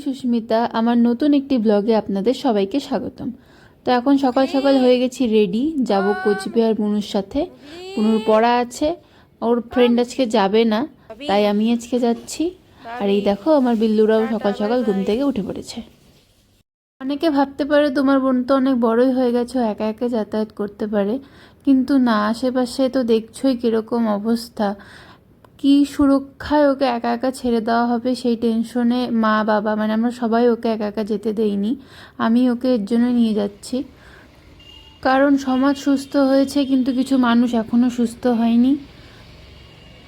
সুস্মিতা, আমার নতুন একটি ব্লগে আপনাদের সবাইকে স্বাগতম। তো এখন সকাল সকাল হয়ে গেছি রেডি, যাব কোচবিহার বুনুর সাথে। বুনুর পড়া আছে, ওর ফ্রেন্ড আজকে যাবে না, তাই আমি আজকে যাচ্ছি। আর এই দেখো আমার বিল্লুরাও সকাল সকাল ঘুম থেকে উঠে পড়েছে। অনেকে ভাবতে পারে তোমার বোন তো অনেক বড়ই হয়ে গেছে, একা একা যাতায়াত করতে পারে, কিন্তু না, আশেপাশে তো দেখছোই কীরকম অবস্থা। কি সুরক্ষায় ওকে একা একা ছেড়ে দেওয়া হবে সেই টেনশনে মা বাবা মানে আমরা সবাই ওকে একা একা যেতে দেইনি। আমি ওকে এর জন্য নিয়ে যাচ্ছি, কারণ সমাজ সুস্থ হয়েছে কিন্তু কিছু মানুষ এখনও সুস্থ হয়নি।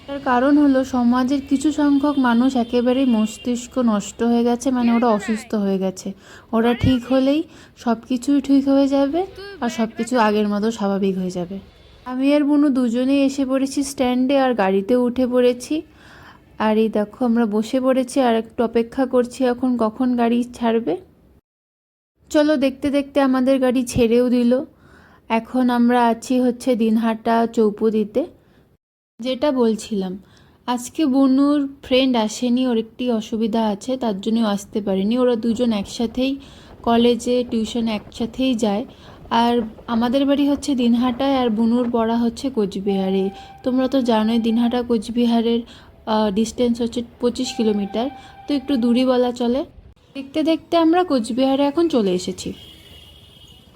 তার কারণ হলো সমাজের কিছু সংখ্যক মানুষ একেবারেই মস্তিষ্ক নষ্ট হয়ে গেছে, মানে ওরা অসুস্থ হয়ে গেছে। ওরা ঠিক হলেই সব কিছুই ঠিক হয়ে যাবে আর সব কিছু আগের মতো স্বাভাবিক হয়ে যাবে। আমি আর বুনু দুজনেই এসে পড়েছি স্ট্যান্ডে, আর গাড়িতে উঠে পড়েছি। আর এই দেখো আমরা বসে পড়েছি আর একটু অপেক্ষা করছি এখন কখন গাড়ি ছাড়বে। চলো দেখতে দেখতে আমাদের গাড়ি ছেড়েও দিল। এখন আমরা আছি হচ্ছে দিনহাটা চৌপতিতে। যেটা বলছিলাম, আজকে বনুর ফ্রেন্ড আসেনি, ওর একটি অসুবিধা আছে, তার জন্য আসতে পারেনি। ওরা দুজন একসাথেই কলেজে টিউশন একসাথেই যায়। আর আমাদের বাড়ি হচ্ছে দিনহাটায় আর বুনুর পড়া হচ্ছে কোচবিহারে। তোমরা তো জানোই দিনহাটা কোচবিহারের ডিস্টেন্স হচ্ছে 25 কিলোমিটার, তো একটু দূরই বলা চলে। দেখতে দেখতে আমরা কোচবিহারে এখন চলে এসেছি।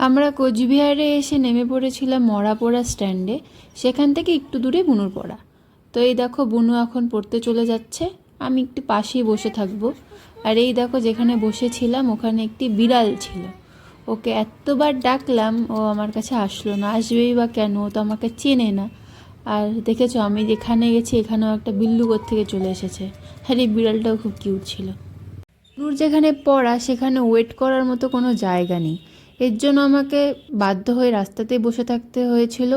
আমরা কোচবিহারে এসে নেমে পড়েছিলাম মরাপোড়া স্ট্যান্ডে, সেখান থেকে একটু দূরে বুনুর পড়া। তো এই দেখো বুনু এখন পড়তে চলে যাচ্ছে, আমি একটু পাশেই বসে থাকবো। আর এই দেখো যেখানে বসেছিলাম ওখানে একটি বিড়াল ছিল, ওকে এতবার ডাকলাম ও আমার কাছে আসলো না। আসবেই বা কেন, ও তো আমাকে চেনে না। আর দেখেছো আমি যেখানে গেছি এখানেও একটা বিল্লু থেকে চলে এসেছে। আর এই বিড়ালটাও খুব কিউট ছিল। বুনুর যেখানে পড়া সেখানে ওয়েট করার মতো কোনো জায়গা নেই, এর জন্য আমাকে বাধ্য হয়ে রাস্তাতেই বসে থাকতে হয়েছিল।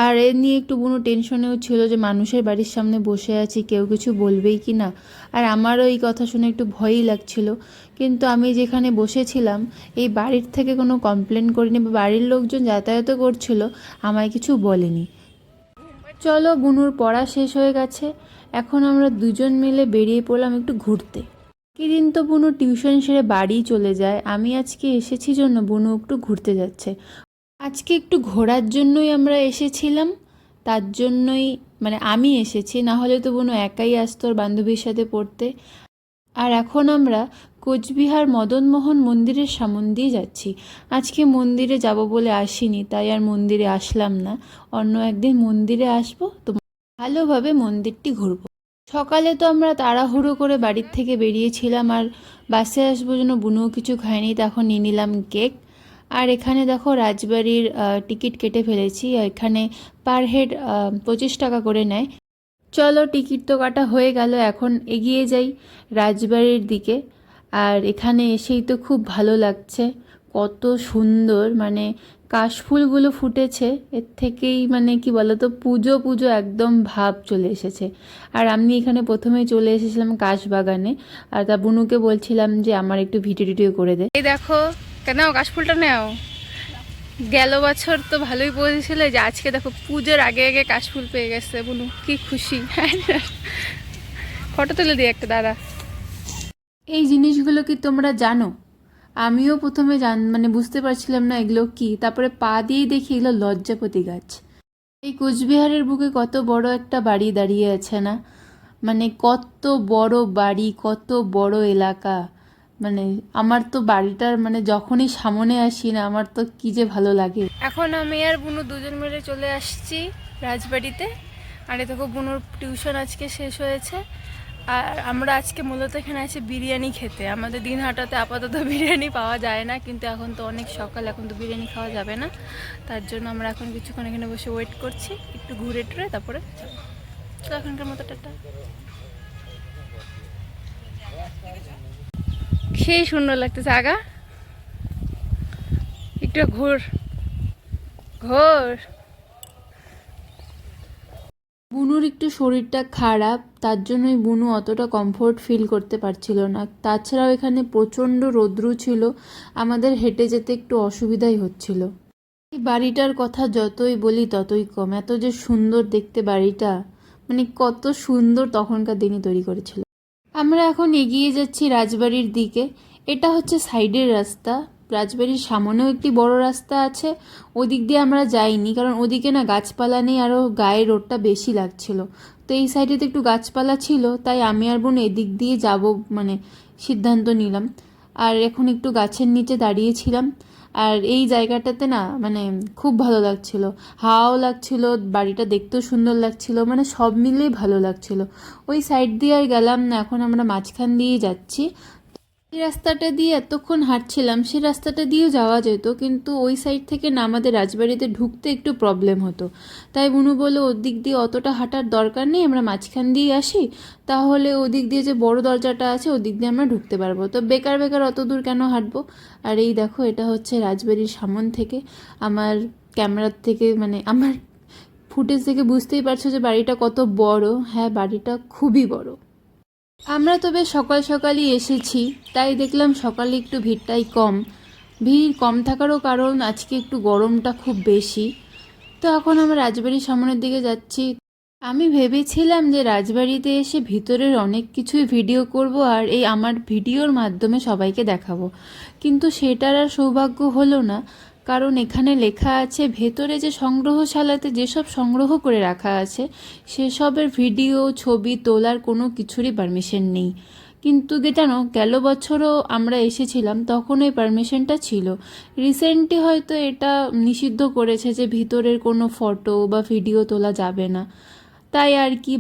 আর এ নিয়ে একটু বুনু টেনশনেও ছিল যে মানুষের বাড়ির সামনে বসে আছি, কেউ কিছু বলবেই কি না। আর আমারও এই কথা শুনে একটু ভয়ই লাগছিল, কিন্তু আমি যেখানে বসেছিলাম এই বাড়ির থেকে কোনো কমপ্লেন করিনি বা বাড়ির লোকজন যাতায়াতও করছিল, আমায় কিছু বলেনি। চলো বুনুর পড়া শেষ হয়ে গেছে, এখন আমরা দুজন মিলে বেরিয়ে পড়লাম একটু ঘুরতে। দিন তো বুনু টিউশন সেরে বাড়ি চলে যায়, আমি আজকে এসেছি জন্য বুনু একটু ঘুরতে যাচ্ছে। আজকে একটু ঘোরার জন্যই আমরা এসেছিলাম, তার জন্যই মানে আমি এসেছি, না হলে তো বুনু একাই আসতো ওর বান্ধবীর সাথে পড়তে। আর এখন আমরা কোচবিহার মদনমোহন মন্দিরের সামন দিয়ে যাচ্ছি। আজকে মন্দিরে যাব বলে আসিনি, তাই আর মন্দিরে আসলাম না, অন্য একদিন মন্দিরে আসবো তো ভালোভাবে মন্দিরটি ঘুরবো। সকালে তো আমরা তাড়াহুড়ো করে বাড়ির থেকে বেরিয়েছিলাম, আর বাসে আসবো জন্য বুনুও কিছু খায়নি, তখন নিয়ে নিলাম কেক। আর এখানে দেখো রাজবাড়ির টিকিট কেটে ফেলেছি, এখানে পার হেড 25 টাকা করে নেয়। চলো টিকিট তো কাটা হয়ে গেল, এখন এগিয়ে যাই রাজবাড়ির দিকে। আর এখানে এসেই তো খুব ভালো লাগছে, কত সুন্দর, মানে কাশফুলগুলো ফুটেছে, এর থেকেই মানে কি বলতো পুজো পুজো একদম ভাব চলে এসেছে। আর আমি এখানে প্রথমেই চলে এসেছিলাম কাশবাগানে, আর তা বুনুকে বলছিলাম যে আমার একটু ভিডিও টিডিও করে দে। এই দেখো কেন কাশফুলটা নেও, গেল বছর তো ভালোই পড়েছিল, যে আজকে দেখো পুজোর আগে আগে কাশফুল পেয়ে গেছে বুনু, কি খুশি। ফটো তুলে দিই একটা, দাঁড়া। এই জিনিসগুলো কি তোমরা জানো? আমিও প্রথমে মানে বুঝতে পারছিলাম না এগুলো কি, তারপরে পা দিয়েই দেখি এগুলো লজ্জাপতি গাছ। এই কোচবিহারের বুকে কত বড় একটা বাড়ি দাঁড়িয়ে আছে না, মানে কত বড় বাড়ি, কত বড় এলাকা। মানে আমার তো বাড়িটার মানে যখনই সামনে আসি না আমার তো কি যে ভালো লাগে। এখন আমি আর বুনু দুজন মিলে চলে আসছি রাজবাড়িতে। আর এ দেখো বুনুর টিউশন আজকে শেষ হয়েছে, আর আমরা আজকে মূলত এখানে আছি বিরিয়ানি খেতে। আমাদের দিনহাটাতে আপাতত বিরিয়ানি পাওয়া যায় না, কিন্তু এখন তো অনেক সকাল, এখন তো বিরিয়ানি খাওয়া যাবে না, তার জন্য আমরা এখন কিছুক্ষণ এখানে বসে ওয়েট করছি, একটু ঘুরে টুরে তারপরে যাবো। তো এখনকার মতো টাটা। সেই সুন্দর লাগতেছে আগা, একটু ঘুর ঘোর। বুনুর একটু শরীরটা খারাপ, তার জন্যই বুনু অতটা কমফোর্ট ফিল করতে পারছিল না। তাছাড়াও এখানে প্রচণ্ড রৌদ্র ছিল, আমাদের হেঁটে যেতে একটু অসুবিধাই হচ্ছিল। এই বাড়িটার কথা যতই বলি ততই কম, এত যে সুন্দর দেখতে বাড়িটা, মানে কত সুন্দর তখনকার দিনে তৈরি করেছিল। আমরা এখন এগিয়ে যাচ্ছি রাজবাড়ির দিকে। এটা হচ্ছে সাইডের রাস্তা। রাজবাড়ির সামনেও একটি বড় রাস্তা আছে, ওদিক দিয়ে আমরা যাইনি কারণ ওদিকে না গাছপালা নেই, আরও গায়ে রোডটা বেশি লাগছিল। তো এই সাইডে তো একটু গাছপালা ছিল, তাই আমি আর বোন এদিক দিয়ে যাব মানে সিদ্ধান্ত নিলাম। আর এখন একটু গাছের নিচে দাঁড়িয়েছিলাম। আর এই জায়গাটাতে না মানে খুব ভালো লাগছিল, হাওয়াও লাগছিল, বাড়িটা দেখতেও সুন্দর লাগছিল, মানে সব মিলেই ভালো লাগছিল। ওই সাইড দিয়ে আর গেলাম না, এখন আমরা মাঝখান দিয়ে যাচ্ছি। এই রাস্তাটা দিয়ে এতক্ষণ হাঁটছিলাম, সে রাস্তাটা দিয়েও যাওয়া যেত, কিন্তু ওই সাইড থেকে না আমাদের রাজবাড়িতে ঢুকতে একটু প্রবলেম হতো। তাই বুনু বললো ওর দিক দিয়ে অতটা হাঁটার দরকার নেই, আমরা মাঝখান দিয়ে আসি, তাহলে ওদিক দিয়ে যে বড় দরজাটা আছে ওদিক দিয়ে আমরা ঢুকতে পারবো, তো বেকার বেকার অত দূর কেন হাঁটবো। আর এই দেখো, এটা হচ্ছে রাজবাড়ির সামন থেকে। আমার ক্যামেরার থেকে মানে আমার ফুটেজ থেকে বুঝতেই পারছো যে বাড়িটা কত বড়। হ্যাঁ, বাড়িটা খুবই বড়। আমরা তবে সকাল সকালই এসেছি, তাই দেখলাম সকালে একটু ভিড়টাই কম। ভিড় কম থাকারও কারণ আজকে একটু গরমটা খুব বেশি। তো এখন আমরা রাজবাড়ির সামনের দিকে যাচ্ছি। আমি ভেবেছিলাম যে রাজবাড়িতে এসে ভিতরের অনেক কিছুই ভিডিও করব আর এই আমার ভিডিওর মাধ্যমে সবাইকে দেখাবো, কিন্তু সেটার আর সৌভাগ্য হলো না। কারণ এখানে লেখা আছে ভেতরে যে সংগ্রহশালাতে যেসব সংগ্রহ করে রাখা আছে সেসবের ভিডিও ছবি তোলার কোনো কিছুরই পারমিশন নেই। কিন্তু জানো, গেল বছরও আমরা এসেছিলাম, তখন এই পারমিশনটা ছিল। রিসেন্টলি হয়তো এটা নিষিদ্ধ করেছে যে ভিতরের কোনো ফটো বা ভিডিও তোলা যাবে না। তাই আর কি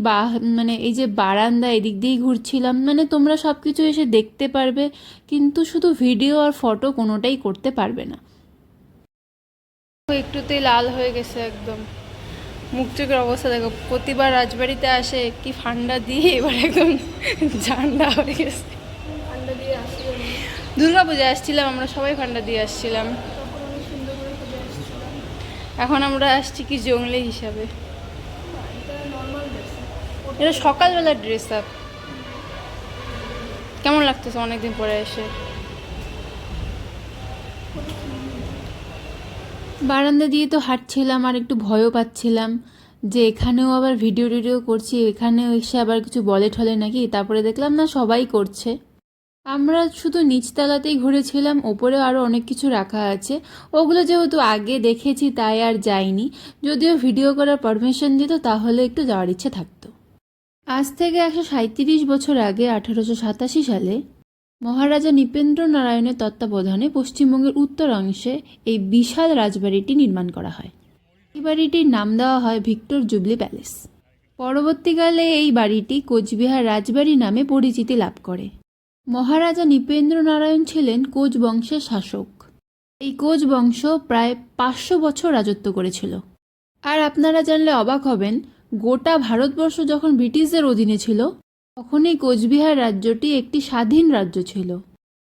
মানে এই যে বারান্দা এদিক দিয়েই ঘুরছিলাম, মানে তোমরা সব কিছু এসে দেখতে পারবে, কিন্তু শুধু ভিডিও আর ফটো কোনোটাই করতে পারবে না। একটুতেই লাল হয়ে গেছে একদম, মুখ চোখের অবস্থা দেখো। প্রতিবার রাজবাড়িতে আসে কি ঠান্ডা দিয়ে এবার একদম ঠান্ডা হয়ে গেছে। দুর্গা পূজায় আসছিলাম আমরা, সবাই ঠান্ডা দিয়ে আসছিলাম। এখন আমরা আসছি কি জঙ্গলি হিসাবে। এটা সকালবেলার ড্রেস আপ। কেমন লাগতেছে অনেকদিন পরে এসে? বারান্দা দিয়ে তো হাঁটছিলাম আর একটু ভয়ও পাচ্ছিলাম যে এখানেও আবার ভিডিও টিডিও করছি, এখানেও এসে আবার কিছু বলে ঠলে নাকি। তারপরে দেখলাম না, সবাই করছে। আমরা শুধু নিচতলাতেই ঘুরেছিলাম, ওপরে আরও অনেক কিছু রাখা আছে, ওগুলো যেহেতু আগে দেখেছি তাই আর যাইনি। যদিও ভিডিও করার পারমিশন দিত তাহলে একটু যাওয়ার ইচ্ছে থাকতো। আজ থেকে 137 বছর আগে 1887 সালে মহারাজা নৃপেন্দ্র নারায়ণের তত্ত্বাবধানে পশ্চিমবঙ্গের উত্তর অংশে এই বিশাল রাজবাড়িটি নির্মাণ করা হয়। এই বাড়িটির নাম দেওয়া হয় ভিক্টর জুবলি প্যালেস। পরবর্তীকালে এই বাড়িটি কোচবিহার রাজবাড়ি নামে পরিচিতি লাভ করে। মহারাজা নৃপেন্দ্র নারায়ণ ছিলেন কোচ বংশের শাসক। এই কোচ বংশ প্রায় 500 বছর রাজত্ব করেছিল। আর আপনারা জানলে অবাক হবেন, গোটা ভারতবর্ষ যখন ব্রিটিশদের অধীনে ছিল তখন এই কোচবিহার রাজ্যটি একটি স্বাধীন রাজ্য ছিল।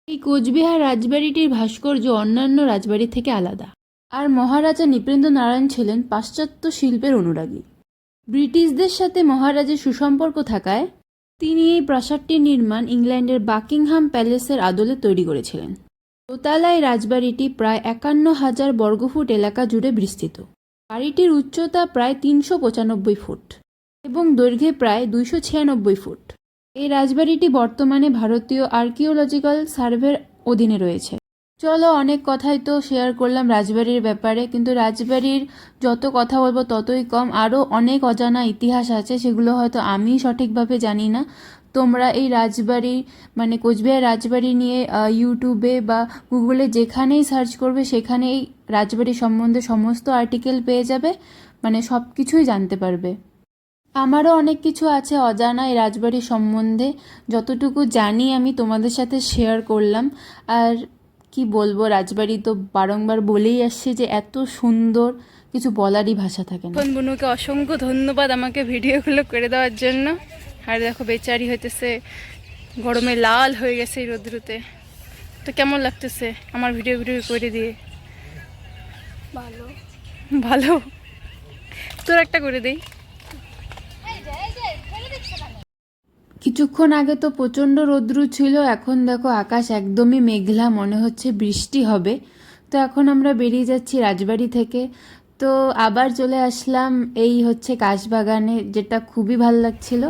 এই কোচবিহার রাজবাড়িটির ভাস্কর্য অন্যান্য রাজবাড়ি থেকে আলাদা। আর মহারাজা নৃপেন্দ্র নারায়ণ ছিলেন পাশ্চাত্য শিল্পের অনুরাগী। ব্রিটিশদের সাথে মহারাজের সুসম্পর্ক থাকায় তিনি এই প্রাসাদটির নির্মাণ ইংল্যান্ডের বাকিংহাম প্যালেসের আদলে তৈরি করেছিলেন। দোতলায় রাজবাড়িটি প্রায় 51,000 বর্গফুট এলাকা জুড়ে বিস্তৃত। বাড়িটির উচ্চতা প্রায় 395 ফুট এবং দৈর্ঘ্যে প্রায় 296 ফুট। এই রাজবাড়িটি বর্তমানে ভারতীয় আর্কিওলজিক্যাল সার্ভের অধীনে রয়েছে। চলো, অনেক কথাই তো শেয়ার করলাম রাজবাড়ির ব্যাপারে, কিন্তু রাজবাড়ির যত কথা বলবো ততই কম। আরও অনেক অজানা ইতিহাস আছে, সেগুলো হয়তো আমি সঠিকভাবে জানি না। তোমরা এই রাজবাড়ি মানে কোচবিহার রাজবাড়ি নিয়ে ইউটিউবে বা গুগলে যেখানেই সার্চ করবে সেখানেই রাজবাড়ি সম্বন্ধে সমস্ত আর্টিকেল পেয়ে যাবে, মানে সব কিছুই জানতে পারবে। আমারও অনেক কিছু আছে অজানা এই রাজবাড়ি সম্বন্ধে, যতটুকু জানি আমি তোমাদের সাথে শেয়ার করলাম। আর কি বলবো, রাজবাড়ি তো বারংবার বলেই আসছে যে এত সুন্দর, কিছু বলারই ভাষা থাকে না। বুনুকে অসংখ্য ধন্যবাদ আমাকে ভিডিওগুলো করে দেওয়ার জন্য। আর দেখো বেচারি হইতেছে গরমে লাল হয়ে গেছে এই রোদ্রুতে। তো কেমন লাগতেছে আমার ভিডিও করে দিয়ে? ভালো ভালো, তোর একটা করে দেই। কিছুক্ষণ আগে তো প্রচণ্ড রৌদ্র ছিল, এখন দেখো আকাশ একদমই মেঘলা, মনে হচ্ছে বৃষ্টি হবে। তো এখন আমরা বেরিয়ে যাচ্ছি রাজবাড়ি থেকে। তো আবার চলে আসলাম এই হচ্ছে কাশবাগানে, যেটা খুবই ভালো লাগছিল।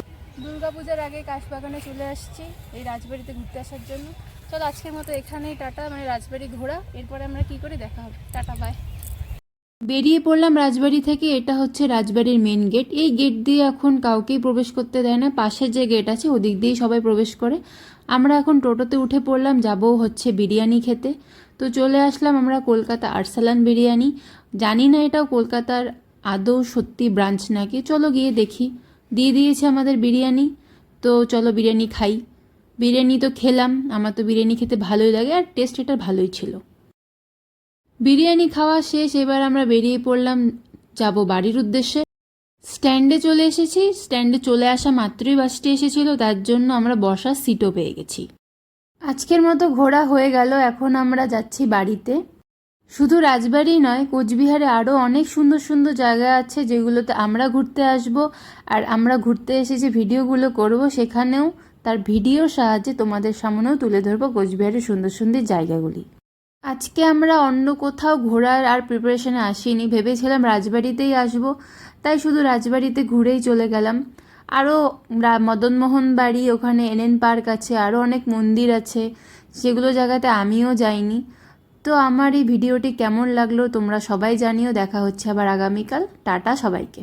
দুর্গাপূজার আগে কাশবাগানে চলে আসছি এই রাজবাড়িতে ঘুরতে আসার জন্য। চলো আজকের মতো এখানেই টাটা, মানে রাজবাড়ি ঘোরা, এরপরে আমরা কি করি দেখা হবে। Tata, bye. বেরিয়ে পড়লাম রাজবাড়ি থেকে। এটা হচ্ছে রাজবাড়ির মেন গেট। এই গেট দিয়ে এখন কাউকেই প্রবেশ করতে দেয় না, পাশের যে গেট আছে ওদিক দিয়েই সবাই প্রবেশ করে। আমরা এখন টোটোতে উঠে পড়লাম, যাব হচ্ছে বিরিয়ানি খেতে। তো চলে আসলাম আমরা কলকাতা আরসালান বিরিয়ানি। জানি না এটাও কলকাতার আদৌ সত্যি ব্রাঞ্চ নাকি, চলো গিয়ে দেখি। দিয়ে দিয়েছে আমাদের বিরিয়ানি, তো চলো বিরিয়ানি খাই। বিরিয়ানি তো খেলাম, আমার তো বিরিয়ানি খেতে ভালোই লাগে আর টেস্ট এটার ভালোই ছিল। বিরিয়ানি খাওয়া শেষ, এবার আমরা বেরিয়ে পড়লাম, যাব বাড়ির উদ্দেশ্যে। স্ট্যান্ডে চলে এসেছি। স্ট্যান্ডে চলে আসা মাত্রই বাসটি এসেছিল, তার জন্য আমরা বসার সিটও পেয়ে গেছি। আজকের মতো ঘোরা হয়ে গেল, এখন আমরা যাচ্ছি বাড়িতে। শুধু রাজবাড়ি নয়, কোচবিহারে আরও অনেক সুন্দর সুন্দর জায়গা আছে যেগুলোতে আমরা ঘুরতে আসব। আর আমরা ঘুরতে এসে যে ভিডিওগুলো করব সেখানেও তার ভিডিওর সাহায্যে তোমাদের সামনেও তুলে ধরবো কোচবিহারের সুন্দর সুন্দর জায়গাগুলি। আজকে আমরা অন্য কোথাও ঘোরার আর প্রিপারেশনে আসিনি, ভেবেছিলাম রাজবাড়িতেই আসব, তাই শুধু রাজবাড়িতে ঘুরেই চলে গেলাম। আরও মদনমোহন বাড়ি, ওখানে এনএন পার্ক আছে, আরও অনেক মন্দির আছে, সেগুলো জায়গাতে আমিও যাইনি। তো আমার এই ভিডিওটি কেমন লাগলো তোমরা সবাই জানিও। দেখা হচ্ছে আবার আগামীকাল। টাটা সবাইকে।